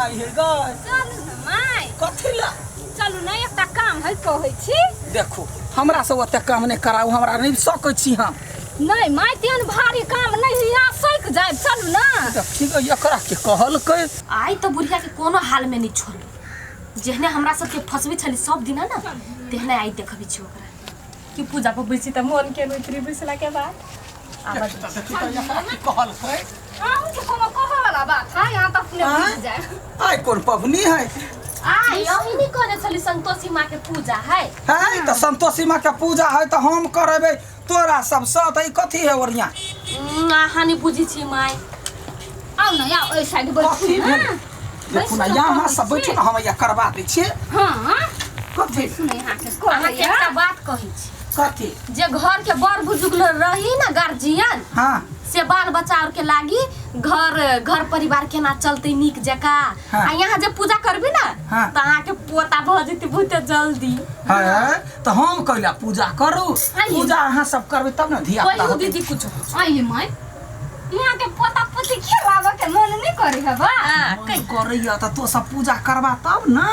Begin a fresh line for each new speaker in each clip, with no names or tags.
My हे गय
चलू न माय
कथि ला
चलू न एकटा काम है कहै छी
देखो हमरा से ओते काम नहीं कराऊ हमरा नहीं सकै छी हम
नहीं माय तेन भारी काम नहीं यहाँ सैक जाए चलू ना
ठीक है एकरा के कहल के
आई तो बुढ़िया के कोनो हाल में नहीं छोड़ जेहने हमरा सब के फसबी छली सब दिन ना तेहने आई देखबी छी ओकरा कि पूजा पर बैसी त मन के नोतरी बैसला के बाद आवाज
एकरा के कहल के
आहू के कोनो कहे वाला बात है यहाँ तक अपने बुझ जाए
आई कौन पवनी है
आई यही नहीं करे छली संतोषी माँ के पूजा है
तो संतोषी माँ के पूजा है तो हम करेबे तोरा सब साथ है कथि है ओरिया
हानि बुझी छी माय
आओ ना आओ ओइ साइड बैठू ना
देखो ना यहाँ सब बैठो ना हम या करवा दै छी
हां
कथि
सुने यहाँ के
अहाँ के एकटा बात कहि छी
कथि
जे घर के बड़ बुजुर्ग रही ना गार्जियन
हां
से बाल बच्चा और के लागी घर परिवार के ना चलते नीक जका
हाँ।
आ यहाँ जे पूजा करबी ना
हाँ।
तो अहाँ के पोता भ जेते बहुत जल्दी
है तो हम कैला पूजा करू पूजा अहाँ सब करबे तब ना धिया पुता
कोई
होतै।
दीदी कुछ
आइए माय यहाँ के पोता पोती खेलावे के मन नहीं करे है बा
कई करैया त तो सब पूजा करबा तब ना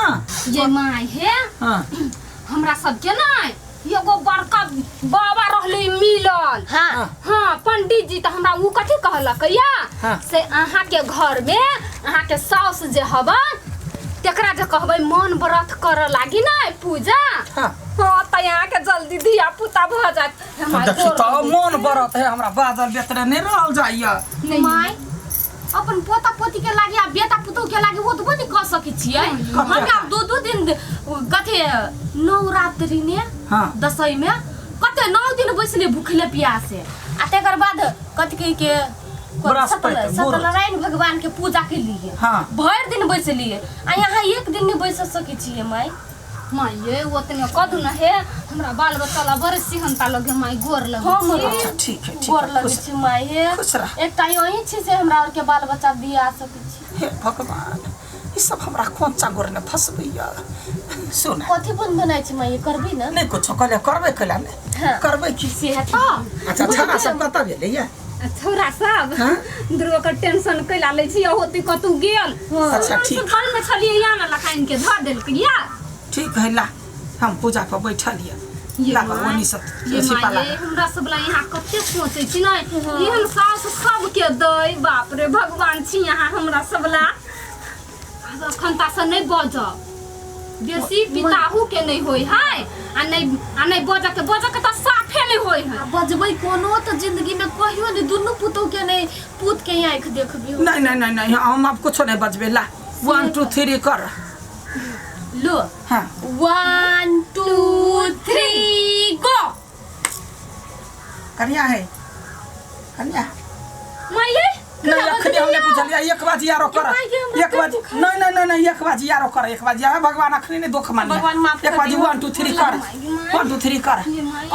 ये माय है
हां
हमरा सब के नहीं एगो बड़का बाबा रहले मिलल
हाँ
हाँ पंडित जी तो हमरा उ कथि कहलक या
हाँ।
से अहाँ के घर में अहाँ के सास जे हबन तेकरा जे कहबै मन व्रत कर लागी ना पूजा
हां
हाँ त यहाँ के जल्दी धिया पुता भ जात
देखि त मन बरत है हमरा बादल बेतरे नहीं रहल जाइया
माय अपन पोता पोती के लागी आ बेटा पुतौ के लागी वो तो बनी कर सके छियै हमरा दो दिन कथे नवरात्रि ने
हाँ।
दसई में कते 9 दिन बैसले भूखले प्यासे आ तेकर बाद कथि के
बृहस्पति,
सत्यनारायण भगवान के पूजा के लिए
हाँ।
भर दिन बैसलिए आ यहाँ एक दिन नहीं बैस सके छियै माय
माय ये ओतने कदू न है हमरा बाल बच्चा ला बड़े सिहनता लगे माय गोर लगे
हम
अच्छा ठीक है
गोर लगे छी माय हे
खुश रह।
एकटा यही छी से हमरा और के बाल बच्चा दिया सके छी
हे भगवान ई सब हमरा कोन चागोर ने फसबैया सुन
कथि बनाइ छी माय करबी ना
नहीं कुछ कहले करबे कैला ने
हाँ।
करबे की
से है तो
अच्छा छाना सब कत भेले या
छोरा सब
हाँ?
दुर्गा का टेंशन कैला ले छी होती कतू गेल
अच्छा, ठीक।
घर में छलिए या ना लखाइन के धर देल के या
ठीक है ला हम पूजा पर बैठलिए
ये
ला
माय,
ओनी सब
ये
ऐसी
माय,
पाला
ये हमरा सब ला यहाँ कते सोचे छी ना एहन सास सब के दई बाप रे भगवान छी यहाँ हमरा सब ला खंता से नहीं बज बेसी पिताहू के नहीं होई है आ नहीं बज के तो साफे नहीं होई है
बजबै कोनो तो जिंदगी में कहियो नहीं दुनु पुतौ के नहीं पुत के आंख देखबी
नहीं नहीं नहीं नहीं हम अब कुछ नहीं बजबे ला 1 2 3 कर
लो
हां
1 2 3 गो
कन्या है कन्या
माये
नहीं अखनी हमने पूछलिया एक बाजी यारो कर एक बाजी नहीं नहीं नहीं नहीं एक बाजी यारो कर एक बाजी है भगवान अखनी ने दुख मान
भगवान माफ
एक बाजी 1 2 3 कर 1 2 3 कर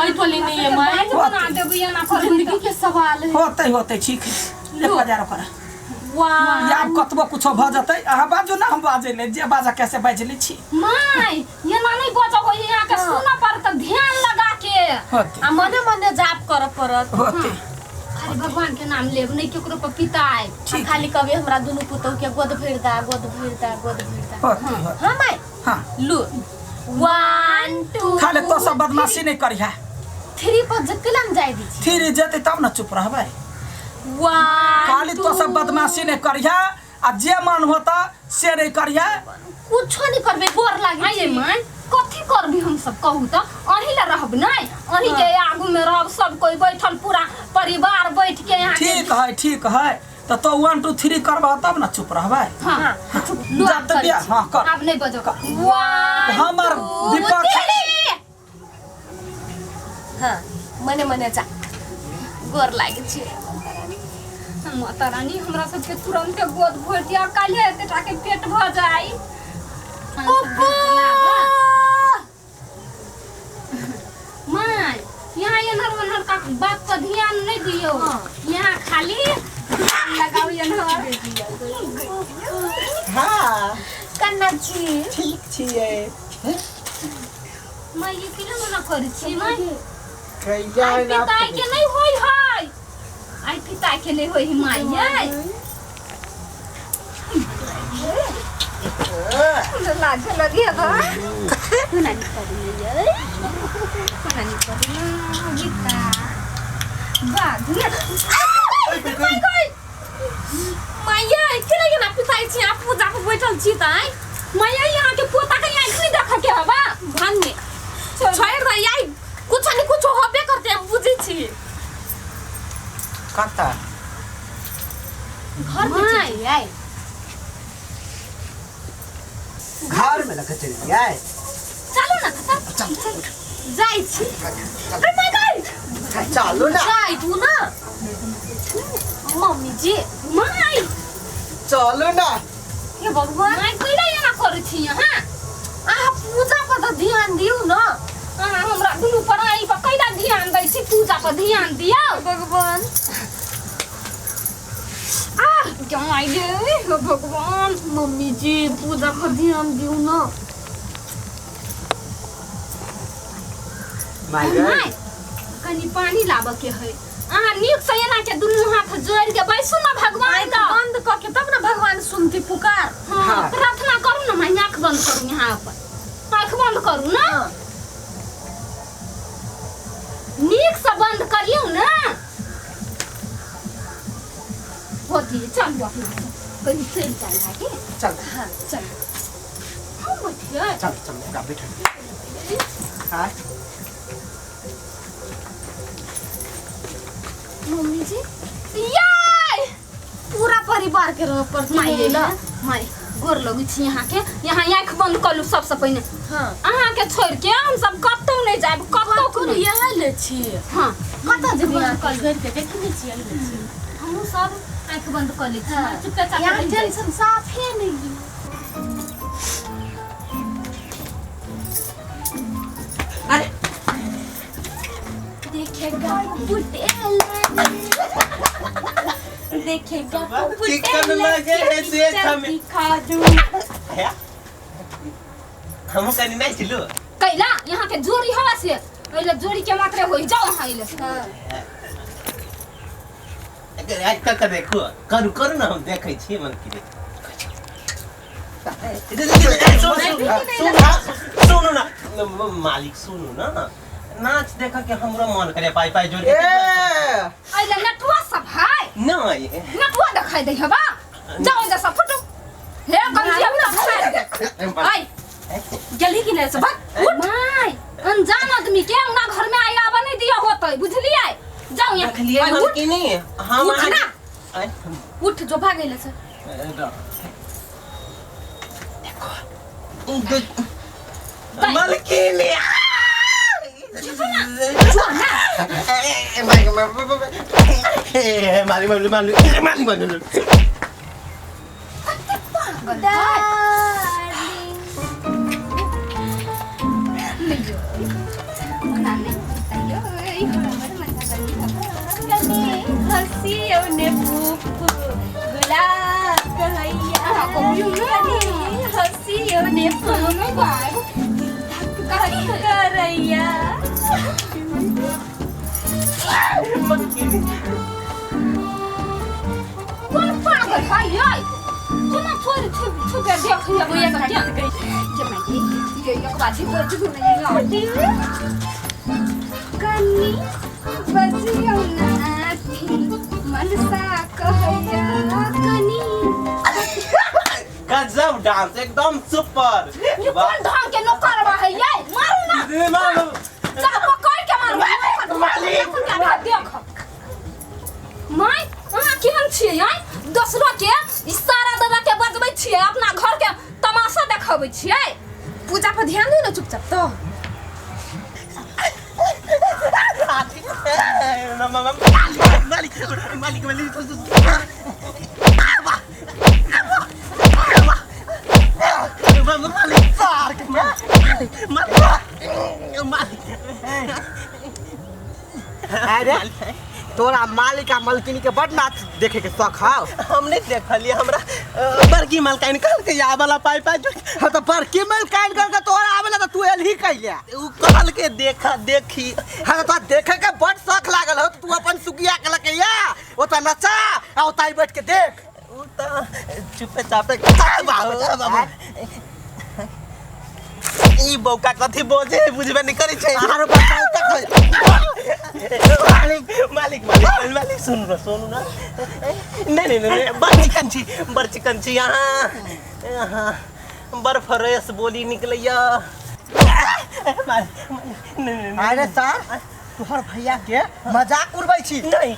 ओइ बोली नहीं है माय
बना देबी या ना कर
जिंदगी के सवाल है
होते होते ठीक है एक बाजी यारो कर
वाह
या कतबो कुछ भ जतै अहाँ बाजू ना हम बाजे ले जे बाजा कैसे बाज ली छी
माय ये ना नहीं बजा हो यहाँ के सुना पर त ध्यान लगा के
होते
आ मने मने जाप कर परत
होते
खाली भगवान के नाम लेब नहीं केकरो पर पिताए
ठीक
खाली कभी हमरा दुनु पुतौ के गोद भरदा
होते होते
हां माय
हां
लू 1 2
खाले तो सब बदमाशी नहीं करिहा
3 पर जकलम जाय दी छी
फिर जेते तब ना चुप रहबै
1
खाली तो सब बदमाशी नहीं करिहा आ जे मन होता से नहीं करिहा
कुछो नहीं करबे बोर लागे
आइए माय कथी करबी हम सब कहू त अही ला रहब नहीं अही के आगू में रहब सब कोई बैठल पूरा परिवार बैठ के यहाँ
ठीक है तो 1 2 3 करबा तब ना चुप रहबै
हां
जब तक हां कर
अब नहीं बजो
1
हमर विपक्ष
हां मने मने जा गोर लागे छी
माता रानी हमरा सब के तुरंत गोद भर दिया काले एते टा के पेट भ जाई माय यहाँ ये नर का बात पर ध्यान नहीं दियो यहाँ खाली लगाओ ये नर
हां
कन्ना छी
ठीक छिए
माय ये किलो मना करी छी माय
कैया
आई
ना
पिताई के नहीं होई है आई पिताई के नहीं होई माय ये लाज लगी है तो नानी करी है नानी करी गीता बाग
माया के लगे ना पिताई छी आप पूजा पे बैठल छी ताई
मैया यहाँ के पोता के आँख नहीं देखा के हवा
भान में छोड़ दे याई कुछ नहीं कुछ होबे करते हम बुझी छी
कता
घर में छी याई
घर में लगा चली आए
चलो ना चल जाई छी अरे माय गॉड
चलो ना
जाई तू ना मम्मी जी माय
चलो ना
हे भगवान
मैं कइला यहाँ करै छी यहाँ
आ पूजा पर तो ध्यान दियो ना
हमरा दुनु पढ़ाई पर कइला ध्यान दै छी पूजा पर ध्यान दियो
भगवान
क्यों आइले भगवान
मम्मी जी पूजा पर ध्यान दियो ना
माय
माय कनी पानी लाबऽ के है अहाँ नीक से एना के दुनु हाथ जोड़ के बैसू ना भगवान का
बंद क के तब ना भगवान सुनती पुकार
हाँ प्रार्थना करू ना मैं आँख बंद करू यहाँ पर आँख बंद करू ना नीक से बंद करियो ना होती चल अपना कहीं चल चल आगे
चल
हाँ चल हम बैठिए
चल चल बैठ हां
मम्मी जी
याय
पूरा परिवार के रह पर
माई माई गोर लगै छी यहाँ के यहाँ आँख बंद कर लू सबसे पहले
हां
अहाँ के छोड़ के हम सब कतौ नहीं जाब कतौ
कोन यहाँ ले छी
हां
कता जेबी कल घर के देखने छी
हम सब आँख बंद कर ली चुपचाप
यहाँ टेंशन साफ है नहीं
अरे
देखेगा बुटेला देखेगा
चिकन लगे है देख हमें
दिखा दूं
हम कनी नहीं छिलो
कैला यहाँ के जोड़ी हवा से ओइले जोड़ी के मात्रे होई जाओ हां इले
अगर आज तक देखो करू करू ना हम देखै छी मन की सुनो ना मालिक सुनो ना नाच देखा के हमरा मन करे पाई पाई जोड़ के
ओइले नटुआ सब है
नहीं
नटुआ दिखाई दे हवा जाओ जा सब फटो हे कम से ना आई
जल्दी की नहीं सब
माय अनजान आदमी के अंगना घर में आया आवा नहीं दिया होतै बुझलिए जाओ यहाँ
रखलिए मन की नहीं हम
उठ ना उठ जो भाग गइले से
मालकिनी
कौन पागल है ये तू ना छोड़ छुप के देख लिया वो क्या जब मैं ये एक बात ही बोल चुकी नहीं आती कन्नी बजियो ना थी मनसा कहया कन्नी
गजब डांस एकदम सुपर
ये कौन ढंग के नौकर है ये मारो ना
मारो
चल पकड़ के मारो
मालिक
देख माय अहाँ केहन छियै यार दोसरो के इशारा दे के बजबै छियै अपना घर के तमाशा देखाबै छियै
पूजा पर ध्यान दो ना चुपचाप तो
अरे तोरा मालिका मलकिनी के बड़ नाच देखे के शौक हौ
हमने देखलिए हमरा बड़की मलकाइन कहल के या वाला पाई पाई
हाँ तो बड़की मलकाइन करके तोरा आवेला तो तू एलही कैले
उ कहल के देखा देखी
हाँ तो देखे के बड़ शौक लागल हो तू अपन सुगिया के लके या ओता नचा आ ओता बैठ के देख
उ त चुपे चापे ई बौका कथी बोझे बुझबे नहीं करै छै
आरो बताओ तक
मालिक मालिक मालिक मालिक सुनु ना नहीं नहीं नहीं बड़ चिकन छी यहाँ बड़ फ्रेश बोली निकलैया
अरे सर तोहर भैया के मजाक उड़बै छी
नहीं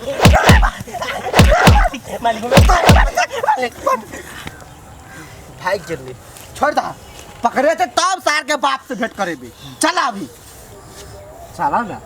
मालिक
भाग जल्दी छोड़ दा पकड़े थे तब सार के बाप से भेंट करेबी चला अभी चला ना